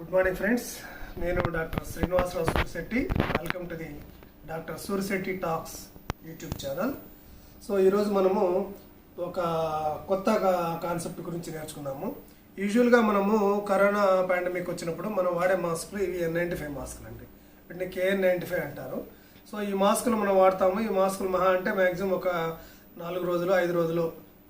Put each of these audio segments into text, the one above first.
Good morning friends. నేను doctor Srinivasarao Surisetti. Welcome to the doctor Surisetti talks YouTube channel. So ఈరోజు మనము ఒక కొత్త కాన్సెప్ట్ గురించి నేర్చుకున్నాము. యూజువల్గా మనము కరోనా పాండమిక్ వచ్చినప్పుడు మనం వాడే మాస్కులు ఇవి N95 మాస్కులు అండి. వీటిని KN95 అంటారు. సో ఈ మాస్కులు మనం వాడతాము. ఈ మాస్కులు మహా అంటే మ్యాక్సిమం ఒక 4 రోజులు 5 రోజులు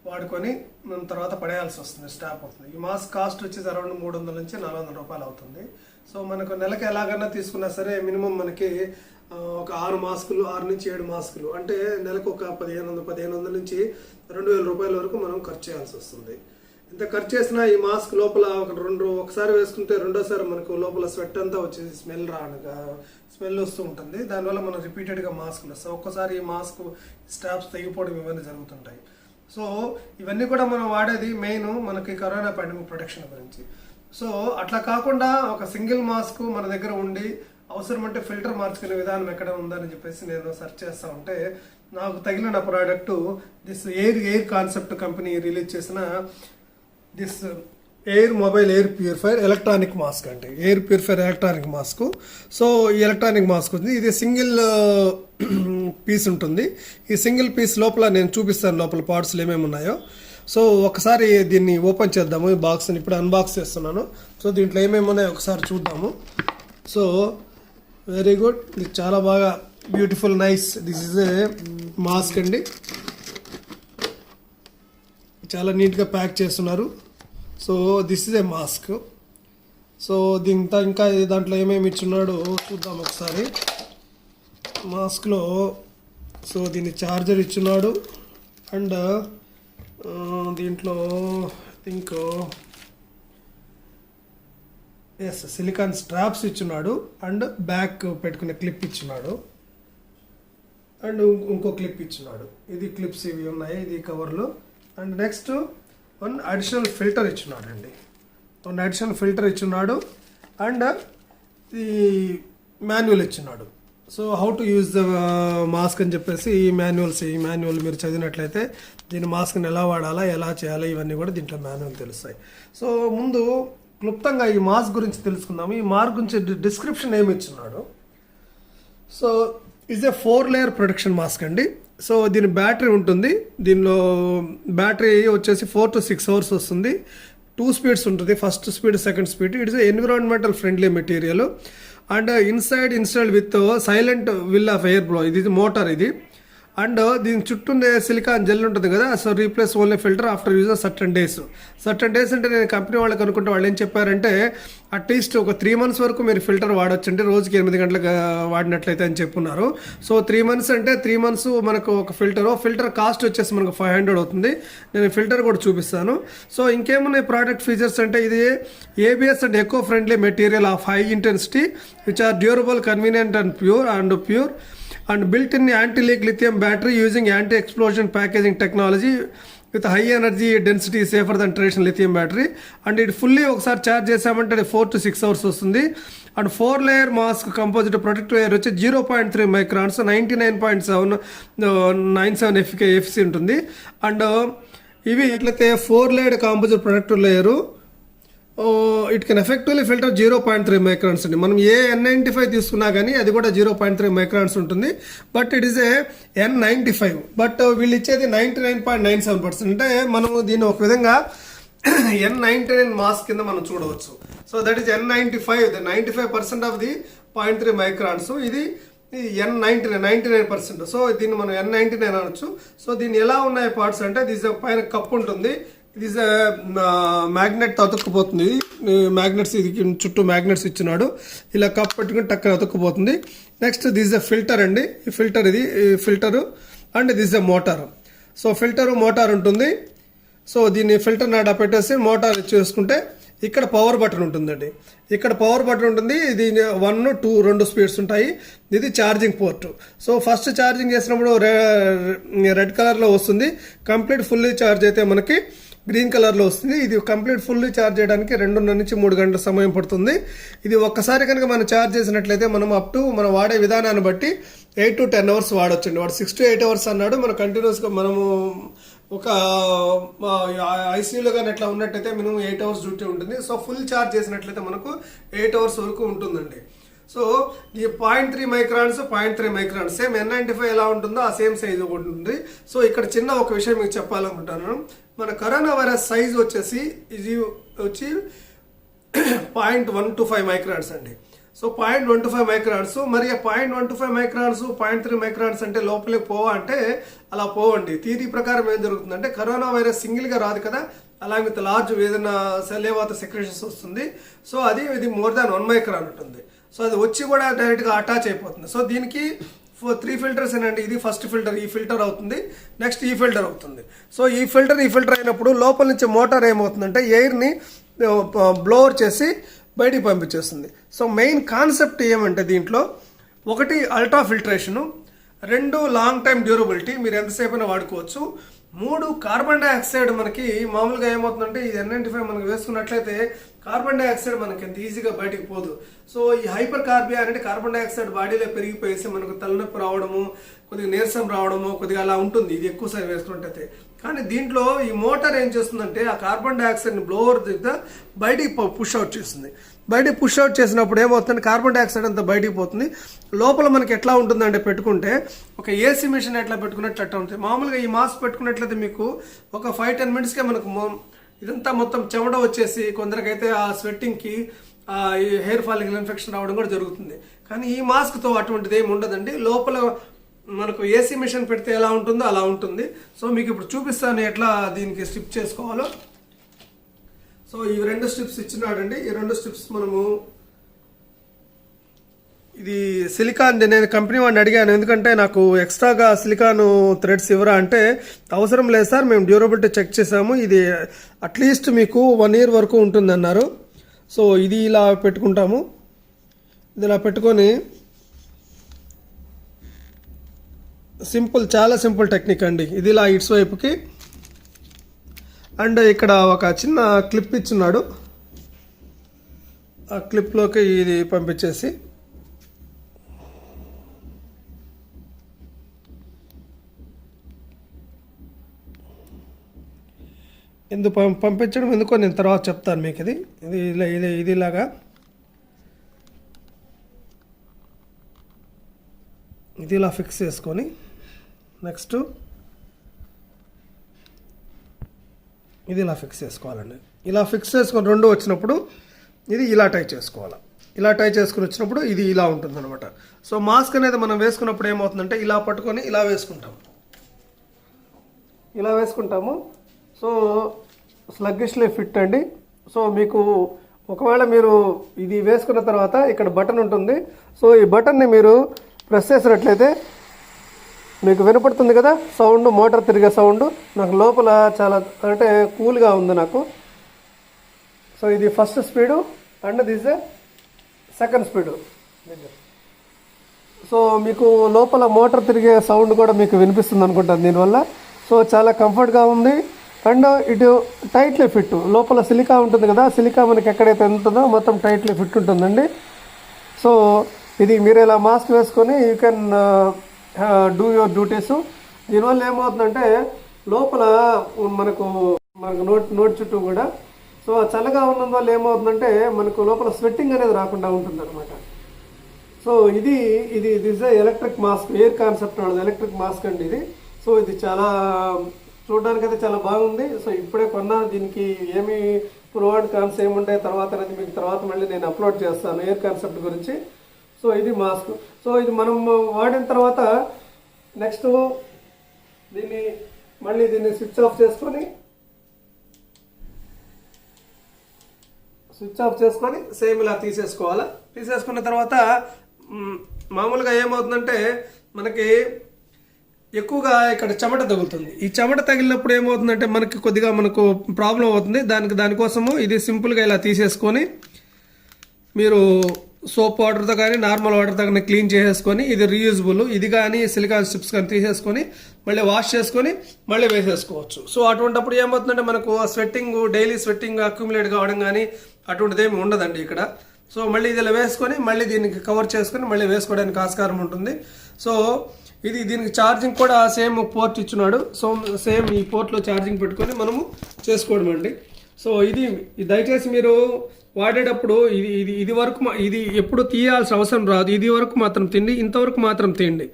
వాడుకొని మనం తర్వాత పడేయాల్సి వస్తుంది, స్టాప్ అవుతుంది. ఈ మాస్క్ కాస్ట్ వచ్చేసి అరౌండ్ 300 నుంచి 400 రూపాయలు అవుతుంది. సో మనకు నెలకి ఎలాగన్నా తీసుకున్నా సరే మినిమం మనకి ఒక 6 మాస్కులు 6 నుంచి 7 మాస్కులు అంటే నెలకు ఒక 1500 నుంచి 2000 రూపాయల వరకు మనం ఖర్చు చేయాల్సి వస్తుంది. ఇంత ఖర్చు చేసినా ఈ మాస్క్ లోపల ఒకసారి వేసుకుంటే రెండోసారి మనకు లోపల స్వెట్ అంతా వచ్చేసి స్మెల్ వస్తూ ఉంటుంది. దానివల్ల మనం రిపీటెడ్గా మాస్కులు వస్తాయి. ఒక్కసారి ఈ మాస్క్ స్టాప్స్ తెగిపోవడం ఇవన్నీ జరుగుతుంటాయి. సో ఇవన్నీ కూడా మనం వాడేది మెయిన్ మనకి కరోనా పాండమిక్ ప్రొటెక్షన్ గురించి. సో అట్లా కాకుండా ఒక సింగిల్ మాస్క్ మన దగ్గర ఉండి అవసరం అంటే ఫిల్టర్ మార్చుకునే విధానం ఎక్కడ ఉందని చెప్పేసి నేను సెర్చ్ చేస్తా ఉంటే నాకు తగిలిన product this air concept company release చేసిన this mobile air purifier electronic mask అంటే air purifier electronic mask. So ఈ ఎలక్ట్రానిక్ మాస్క్ ఉంది. ఇది సింగిల్ పీస్ ఉంటుంది. ఈ సింగిల్ పీస్ లోపల నేను చూపిస్తాను లోపల పార్ట్స్లు ఏమేమి ఉన్నాయో. సో ఒకసారి దీన్ని ఓపెన్ చేద్దాము. ఈ బాక్స్ని ఇప్పుడు అన్బాక్స్ చేస్తున్నాను. సో దీంట్లో ఏమేమి ఉన్నాయో ఒకసారి చూద్దాము. సో వెరీ గుడ్, ఇది చాలా బాగా beautiful nice. This is a mask అండి. చాలా నీట్గా ప్యాక్ చేస్తున్నారు. So this is a mask. So ఇంకా దాంట్లో ఏమేమి ఇచ్చున్నాడో చూద్దాం ఒకసారి. మాస్క్లో సో దీన్ని చార్జర్ ఇచ్చున్నాడు అండ్ దీంట్లో థింక్ సిలికాన్ స్ట్రాప్స్ ఇచ్చున్నాడు అండ్ బ్యాక్ పెట్టుకునే క్లిప్ ఇచ్చున్నాడు అండ్ ఇంకో క్లిప్ ఇచ్చున్నాడు. ఇది క్లిప్స్ ఇవి ఉన్నాయి ఇది కవర్లో. And next one additional filter ఇచ్చున్నాడు అండి. అడిషనల్ ఫిల్టర్ ఇచ్చున్నాడు అండ్ ఈ మాన్యువల్ ఇచ్చున్నాడు. So how to use the mask అని చెప్పేసి ఈ మాన్యువల్ మీరు చదివినట్లయితే దీని మాస్క్ని ఎలా వాడాలా ఎలా చేయాలా ఇవన్నీ కూడా దీంట్లో మాన్యువల్ తెలుస్తాయి. సో ముందు క్లుప్తంగా ఈ మాస్క్ గురించి తెలుసుకుందాము. ఈ మాస్క్ గురించి డిస్క్రిప్షన్ ఏమి ఇచ్చున్నాడు. So is a 4 layer protection mask అండి. సో దీని బ్యాటరీ ఉంటుంది. దీనిలో బ్యాటరీ వచ్చేసి 4 to 6 అవర్స్ వస్తుంది. 2 స్పీడ్స్ ఉంటుంది, first speed second speed. It is environmental friendly material and inside installed with silent will of air blow. ఇది మోటార్ ఇది. And దీని చుట్టూ సిలికాన్ జెల్ ఉంటుంది కదా. So replace only filter after use certain days అంటే నేను company వాళ్ళకి అనుకుంటే వాళ్ళు ఏం చెప్పారంటే అట్లీస్ట్ ఒక 3 months వరకు మీరు ఫిల్టర్ వాడొచ్చండి, రోజుకి 8 గంటలకు వాడినట్లయితే అని చెప్పున్నారు. సో 3 months అంటే 3 months మనకు ఒక ఫిల్టర్ కాస్ట్ వచ్చేసి మనకు 500 అవుతుంది. నేను ఫిల్టర్ కూడా చూపిస్తాను. సో ఇంకేమున్నాయి ప్రోడక్ట్ ఫీచర్స్ అంటే ఇది ABS and eco friendly material of high intensity which are durable convenient and pure and built in anti-leak lithium battery using anti-explosion packaging technology with high energy density safer than traditional lithium battery. And it fully ఒకసారి charge చేసామంటే 4 to 6 hours వస్తుంది. And 4 layer mask composite protective layer వచ్చి 0.3 microns 99.97 FC ఉంటుంది. And ఇవి ఎట్లయితే 4 layer composite protective layer it can effectively filter 0.3 microns అండి. మనం ఏ N95 తీసుకున్నా కానీ అది కూడా 0.3 మైక్రాన్స్ ఉంటుంది. But it is a N95. But వీళ్ళు ఇచ్చేది 99.97%. అంటే మనం దీన్ని ఒక విధంగా N99 మాస్క్ కింద మనం చూడవచ్చు. So that is N95. 95% of the 0.3 microns. ఇది N99 99%. సో దీన్ని మనం N99 అనొచ్చు. సో దీన్ని ఎలా ఉన్నాయి పార్ట్స్ అంటే దిస్ పైన కప్ ఉంటుంది. ఇది మ్యాగ్నెట్ అతుక్కుపోతుంది. మ్యాగ్నెట్స్ ఇది చుట్టూ మ్యాగ్నెట్స్ ఇచ్చినాడు. ఇలా కప్ పెట్టుకుని టక్కన అతుక్కుపోతుంది. నెక్స్ట్ దిస్ ఎ ఫిల్టర్ అండి. ఈ filter and this a motor. So motor ఉంటుంది. సో దీన్ని ఫిల్టర్ నాడా పెట్టేసి మోటార్ చేసుకుంటే ఇక్కడ పవర్ బటన్ ఉంటుందండి. ఇక్కడ పవర్ బటన్ ఉంటుంది. ఇది 1, 2 2 స్పీడ్స్ ఉంటాయి. ఇది charging port. So first charging చేసినప్పుడు రెడ్ కలర్లో వస్తుంది. కంప్లీట్ ఫుల్లీ ఛార్జ్ అయితే మనకి గ్రీన్ కలర్లో వస్తుంది. ఇది కంప్లీట్ ఫుల్లీ ఛార్జ్ చేయడానికి 2.5 నుంచి 3 గంటల సమయం పడుతుంది. ఇది ఒక్కసారి కనుక మనం ఛార్జ్ చేసినట్లయితే మనం మనం వాడే విధానాన్ని బట్టి 8 to 10 అవర్స్ వాడొచ్చండి. వాడు 6 to 8 అవర్స్ అన్నాడు. మనం కంటిన్యూస్గా మనము ఒక ఐసీయూలో కానీ అట్లా ఉన్నట్టయితే మినిమం 8 అవర్స్ డ్యూటీ ఉంటుంది. సో ఫుల్ ఛార్జ్ చేసినట్లయితే మనకు 8 అవర్స్ వరకు ఉంటుందండి. సో ఈ 0.3 మైక్రాన్స్ 0.3 మైక్రాన్స్ సేమ్ N95 ఎలా ఉంటుందో ఆ సేమ్ సైజ్ ఉంటుంది. సో ఇక్కడ చిన్న ఒక విషయం మీకు చెప్పాలనుకుంటున్నాను. మన కరోనా వైరస్ సైజ్ వచ్చేసి ఇది వచ్చి 0.125 మైక్రాన్స్ అండి. సో 0.125 మైక్రాన్స్, మరి 0.125 మైక్రాన్స్ 0.3 మైక్రాన్స్ అంటే లోపలికి పోవా అంటే అలా పోవండి. థియరీ ప్రకారం ఏం జరుగుతుందంటే కరోనా వైరస్ సింగిల్గా రాదు కదా, అలాగే విత్ లార్జ్ ఏదైనా సెలేవాత సెక్రేషన్స్ వస్తుంది. సో ఇది మోర్ దాన్ 1 మైక్రాన్ ఉంటుంది. సో అది వచ్చి కూడా డైరెక్ట్గా అటాచ్ అయిపోతుంది. సో దీనికి 3 ఫిల్టర్స్ ఏనండి. ఇది ఫస్ట్ ఫిల్టర్, ఈ ఫిల్టర్ అవుతుంది. నెక్స్ట్ ఈ ఫిల్టర్ అవుతుంది. సో ఈ ఫిల్టర్ అయినప్పుడు లోపల నుంచి మోటార్ ఏమవుతుందంటే ఎయిర్ని బ్లోవర్ చేసి బయటికి పంపించేస్తుంది. సో మెయిన్ కాన్సెప్ట్ ఏమంటే దీంట్లో 1 అల్ట్రా ఫిల్టరేషను, 2 లాంగ్ టైం డ్యూరబిలిటీ, మీరు ఎంతసేపు అయినా వాడుకోవచ్చు, 3 కార్బన్ డైఆక్సైడ్. మనకి మామూలుగా ఏమవుతుందంటే ఇది N95 మనకు వేసుకున్నట్లయితే కార్బన్ డైఆక్సైడ్ మనకి ఎంత ఈజీగా బయటకు పోదు. సో ఈ హైపర్ కార్బియా అనేది కార్బన్ డైఆక్సైడ్ బాడీలో పెరిగిపోయేసి మనకు తలనొప్పి రావడము, కొద్దిగా నీరసం రావడము, కొద్దిగా అలా ఉంటుంది ఇది ఎక్కువసారి వేసుకున్నట్టయితే. కానీ దీంట్లో ఈ మోటార్ ఏం చేస్తుందంటే ఆ కార్బన్ డైఆక్సైడ్ని బ్లోవర్ దగ్గర బయటికి పుష్ అవుట్ చేస్తుంది. బయటికి పుష్ అవుట్ చేసినప్పుడు ఏమవుతుంది, కార్బన్ డైఆక్సైడ్ అంతా బయటికి పోతుంది. లోపల మనకి ఎట్లా ఉంటుందంటే పెట్టుకుంటే ఒక ఏసీ మిషన్ ఎట్లా పెట్టుకున్నట్లు అట్లా ఉంటుంది. మామూలుగా ఈ మాస్క్ పెట్టుకున్నట్లయితే మీకు ఒక 5-10 మినిట్స్కే మనకు ఇదంతా మొత్తం చెమట వచ్చేసి కొందరికైతే ఆ స్వెట్టింగ్కి ఈ హెయిర్ ఫాలింగ్ ఇన్ఫెక్షన్ రావడం కూడా జరుగుతుంది. కానీ ఈ మాస్క్తో అటువంటిది ఏమి ఉండదండి. లోపల మనకు ఏసీ మిషన్ పెడితే ఎలా ఉంటుందో అలా ఉంటుంది. సో మీకు ఇప్పుడు చూపిస్తాను ఎట్లా దీనికి స్ట్రిప్ చేసుకోవాలో. సో ఈ 2 స్ట్రిప్స్ ఇచ్చినాడండి. ఈ 2 స్ట్రిప్స్ మనము ఇది సిలికాన్, నేను కంపెనీ వాడిని అడిగాను, ఎందుకంటే నాకు ఎక్స్ట్రాగా సిలికాన్ థ్రెడ్స్ ఇవ్వరా అంటే అవసరం లేదు సార్, మేము డ్యూరబిలిటీ చెక్ చేసాము, ఇది అట్లీస్ట్ మీకు 1 ఇయర్ వరకు ఉంటుంది అన్నారు. సో ఇది ఇలా పెట్టుకుంటాము. ఇది ఇలా పెట్టుకొని సింపుల్, చాలా సింపుల్ టెక్నిక్ అండి. ఇది ఇలా ఇట్స్ వైపుకి, అండ్ ఇక్కడ ఒక చిన్న క్లిప్ ఇచ్చున్నాడు, ఆ క్లిప్లోకి ఇది పంపించేసి ఎందుకు పంపించడం ఎందుకో నేను తర్వాత చెప్తాను మీకు. ఇది ఇలాగా ఇది ఇలా ఫిక్స్ చేసుకొని నెక్స్ట్ ఇది ఇలా ఫిక్స్ చేసుకోవాలండి. ఇలా ఫిక్స్ చేసుకొని 2 వచ్చినప్పుడు ఇది ఇలా టై చేసుకోవాలి. ఇలా టై చేసుకుని వచ్చినప్పుడు ఇది ఇలా ఉంటుందన్నమాట. సో మాస్క్ అనేది మనం వేసుకున్నప్పుడు ఏమవుతుందంటే ఇలా పట్టుకొని ఇలా వేసుకుంటాము. సో స్లగ్గిష్లీ ఫిట్ అండి. సో మీకు ఒకవేళ మీరు ఇది వేసుకున్న తర్వాత ఇక్కడ బటన్ ఉంటుంది. సో ఈ బటన్ని మీరు ప్రెస్ చేసినట్లయితే మీకు వినపడుతుంది కదా సౌండ్, మోటార్ తిరిగే సౌండ్. నాకు లోపల చాలా అంటే కూల్గా ఉంది నాకు. సో ఇది first speed and this second speed. So మీకు లోపల మోటార్ తిరిగే సౌండ్ కూడా మీకు వినిపిస్తుంది అనుకుంటాను దీనివల్ల. సో చాలా కంఫర్ట్గా ఉంది. అండ్ ఇటు టైట్లీ ఫిట్, లోపల సిలికా ఉంటుంది కదా, సిలికా మనకి ఎక్కడైతే ఉంటుందో మొత్తం టైట్లీ ఫిట్ ఉంటుందండి. సో ఇది మీరు ఇలా మాస్క్ వేసుకొని you can do your duties. దీనివల్ల ఏమవుతుందంటే లోపల మనకు నోటి చుట్టూ కూడా సో చల్లగా ఉన్నందువల్ల ఏమవుతుందంటే మనకు లోపల స్వెట్టింగ్ అనేది రాకుండా ఉంటుంది అనమాట. సో ఇది this electric mask, air concept అనేది ఎలక్ట్రిక్ మాస్క్ అండి ఇది. సో ఇది చాలా చూడడానికి అయితే చాలా బాగుంది. సో ఇప్పుడే కొన్నాను. దీనికి ఏమి ప్రొవైడ్ కాన్స్ ఏముంటాయి తర్వాత అనేది మీకు తర్వాత మళ్ళీ నేను అప్లోడ్ చేస్తాను ఎయిర్ కాన్సెప్ట్ గురించి. సో ఇది మాస్క్. సో ఇది మనం వాడిన తర్వాత నెక్స్ట్ దీన్ని స్విచ్ ఆఫ్ చేసుకొని సేమ్ ఇలా తీసేసుకోవాలి. తీసేసుకున్న తర్వాత మామూలుగా ఏమవుతుందంటే మనకి ఎక్కువగా ఇక్కడ చెమట తగులుతుంది. ఈ చెమట తగిలినప్పుడు ఏమవుతుందంటే మనకు ప్రాబ్లం అవుతుంది. దానికోసము ఇది సింపుల్గా ఇలా తీసేసుకొని మీరు సోప్ వాటర్తో కానీ నార్మల్ వాటర్తో కానీ క్లీన్ చేసేసుకొని, ఇది రీయూజబుల్, ఇది కానీ సిలికాన్ స్ట్రిప్స్ కానీ తీసేసుకొని మళ్ళీ వాష్ చేసుకొని మళ్ళీ వేసేసుకోవచ్చు. సో అటువంటిప్పుడు ఏమవుతుందంటే మనకు డైలీ స్వెట్టింగ్ అక్యుములేట్ కావడం కానీ అటువంటిది ఏమి ఉండదండి ఇక్కడ. సో మళ్ళీ ఇది ఇలా వేసుకొని మళ్ళీ దీనికి కవర్ చేసుకొని మళ్ళీ వేసుకోవడానికి ఆస్కారం ఉంటుంది. సో దీనికి ఛార్జింగ్ కూడా సేమ్ పోర్ట్ ఇచ్చున్నాడు. సో సేమ్ ఈ పోర్ట్లో ఛార్జింగ్ పెట్టుకొని మనము చేసుకోవడం అండి. సో ఇది దయచేసి మీరు వాడేటప్పుడు ఇది వరకు ఇది ఎప్పుడు తీయాల్సిన అవసరం రాదు. ఇది వరకు మాత్రం తిండి, ఇంతవరకు మాత్రం తీయండి.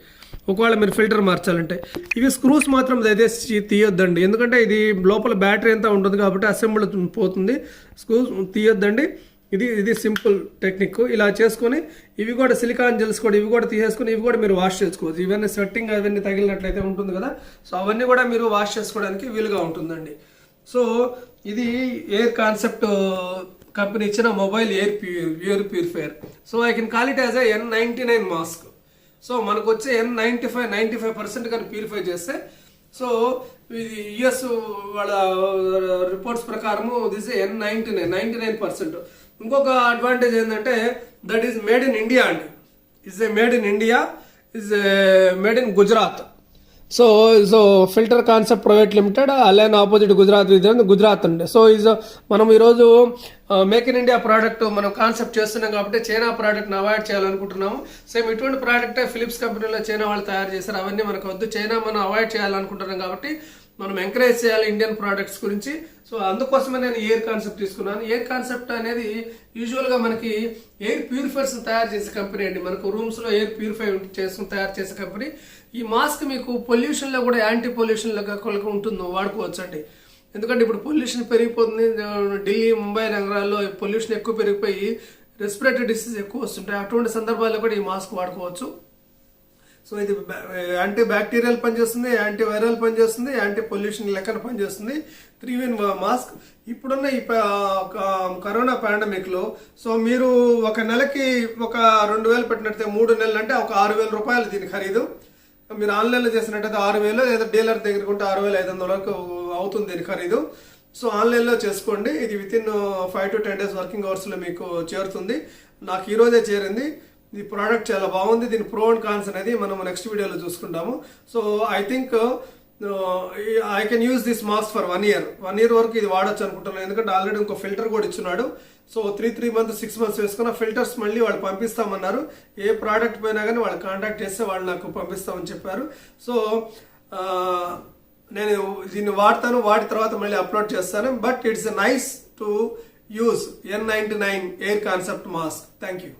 ఒకవేళ మీరు ఫిల్టర్ మార్చాలంటే ఇవి స్క్రూస్ మాత్రం దయచేసి తీయొద్దండి, ఎందుకంటే ఇది లోపల బ్యాటరీ అంతా ఉంటుంది కాబట్టి అసెంబుల్ పోతుంది. స్క్రూస్ తీయొద్దండి. ఇది సింపుల్ టెక్నిక్. ఇలా చేసుకొని ఇవి కూడా సిలికాన్ జెల్స్ కూడా ఇవి కూడా తీసేసుకొని ఇవి కూడా మీరు వాష్ చేసుకోవచ్చు. ఇవన్నీ స్వెట్టింగ్ అవన్నీ తగిలినట్లయితే ఉంటుంది కదా, సో అవన్నీ కూడా మీరు వాష్ చేసుకోవడానికి వీలుగా ఉంటుందండి. సో ఇది ఎయిర్ కాన్సెప్ట్ కంపెనీ ఇచ్చిన mobile air purifier. So I can call it as N99 mask. So మనకు వచ్చే N95% కానీ ప్యూరిఫై చేస్తే, సో ఇది యుఎస్ వాళ్ళ రిపోర్ట్స్ ప్రకారము దిస్ N99%. ఇంకొక అడ్వాంటేజ్ ఏంటంటే that is made in India అండి. Made in India, made in Gujarat. So filter concept private limited, align opposite Gujarat అండి. సో మనం ఈరోజు మేక్ ఇన్ ఇండియా ప్రోడక్ట్ మనం కాన్సెప్ట్ చేస్తున్నాం కాబట్టి చైనా ప్రోడక్ట్ని అవాయిడ్ చేయాలనుకుంటున్నాము. సేమ్ ఇటువంటి ప్రోడక్టే ఫిలిప్స్ కంపెనీలో చైనా వాళ్ళు తయారు చేశారు. అవన్నీ మనకు వద్దు, చైనా మనం అవాయిడ్ చేయాలనుకుంటున్నాం కాబట్టి మనం ఎంకరేజ్ చేయాలి ఇండియన్ ప్రోడక్ట్స్ గురించి. సో అందుకోసమే నేను ఎయిర్ కాన్సెప్ట్ తీసుకున్నాను. ఎయిర్ కాన్సెప్ట్ అనేది యూజువల్గా మనకి ఎయిర్ ప్యూరిఫైర్స్ తయారు చేసే కంపెనీ అండి. మనకు రూమ్స్లో ఎయిర్ ప్యూరిఫై తయారు చేసే కంపెనీ. ఈ మాస్క్ మీకు పొల్యూషన్లో కూడా యాంటీ పొల్యూషన్ లెక్క ఉంటుందో వాడుకోవచ్చు అండి. ఎందుకంటే ఇప్పుడు పొల్యూషన్ పెరిగిపోతుంది. ఢిల్లీ, ముంబై నగరాల్లో పొల్యూషన్ ఎక్కువ పెరిగిపోయి రెస్పిరేటరీ డిసీజ్ ఎక్కువ వస్తుంటాయి. అటువంటి సందర్భాల్లో కూడా ఈ మాస్క్ వాడుకోవచ్చు. సో ఇది యాంటీ బ్యాక్టీరియల్ పనిచేస్తుంది, యాంటీ వైరల్ పనిచేస్తుంది, యాంటీ పొల్యూషన్ లెక్కన పనిచేస్తుంది. 3-in mask. ఇప్పుడున్న ఈ కరోనా పాండమిక్లో సో మీరు ఒక నెలకి ఒక 2,000 పెట్టినట్టయితే 3 నెలలు అంటే ఒక 6,000 రూపాయలు దీని ఖరీదు. మీరు ఆన్లైన్లో చేసినట్టయితే 6,000, లేదా డీలర్ దగ్గర ఉంటే 6,500 వరకు అవుతుంది దీని ఖరీదు. సో ఆన్లైన్లో చేసుకోండి. ఇది వితిన్ 5 to 10 days వర్కింగ్ అవర్స్లో మీకు చేరుతుంది. నాకు ఈరోజే చేరింది. ఈ ప్రోడక్ట్ చాలా బాగుంది. దీని ప్రో అండ్ కాన్స్ అనేది మనం నెక్స్ట్ వీడియోలో చూసుకుంటాము. So I think I can use this mask for 1 year. 1 year వరకు ఇది వాడచ్చు అనుకుంటున్నాను, ఎందుకంటే ఆల్రెడీ ఇంకో ఫిల్టర్ కూడా ఇచ్చున్నాడు. సో 3 months 6 months వేసుకున్న ఫిల్టర్స్ మళ్ళీ వాళ్ళు పంపిస్తామన్నారు. ఏ ప్రోడక్ట్ పోయినా కానీ వాళ్ళు కాంటాక్ట్ చేస్తే వాళ్ళు నాకు పంపిస్తామని చెప్పారు. సో నేను దీన్ని వాడతాను, వాడిన తర్వాత మళ్ళీ అప్లోడ్ చేస్తాను. But it's nice to use N99 air concept mask. Thank you.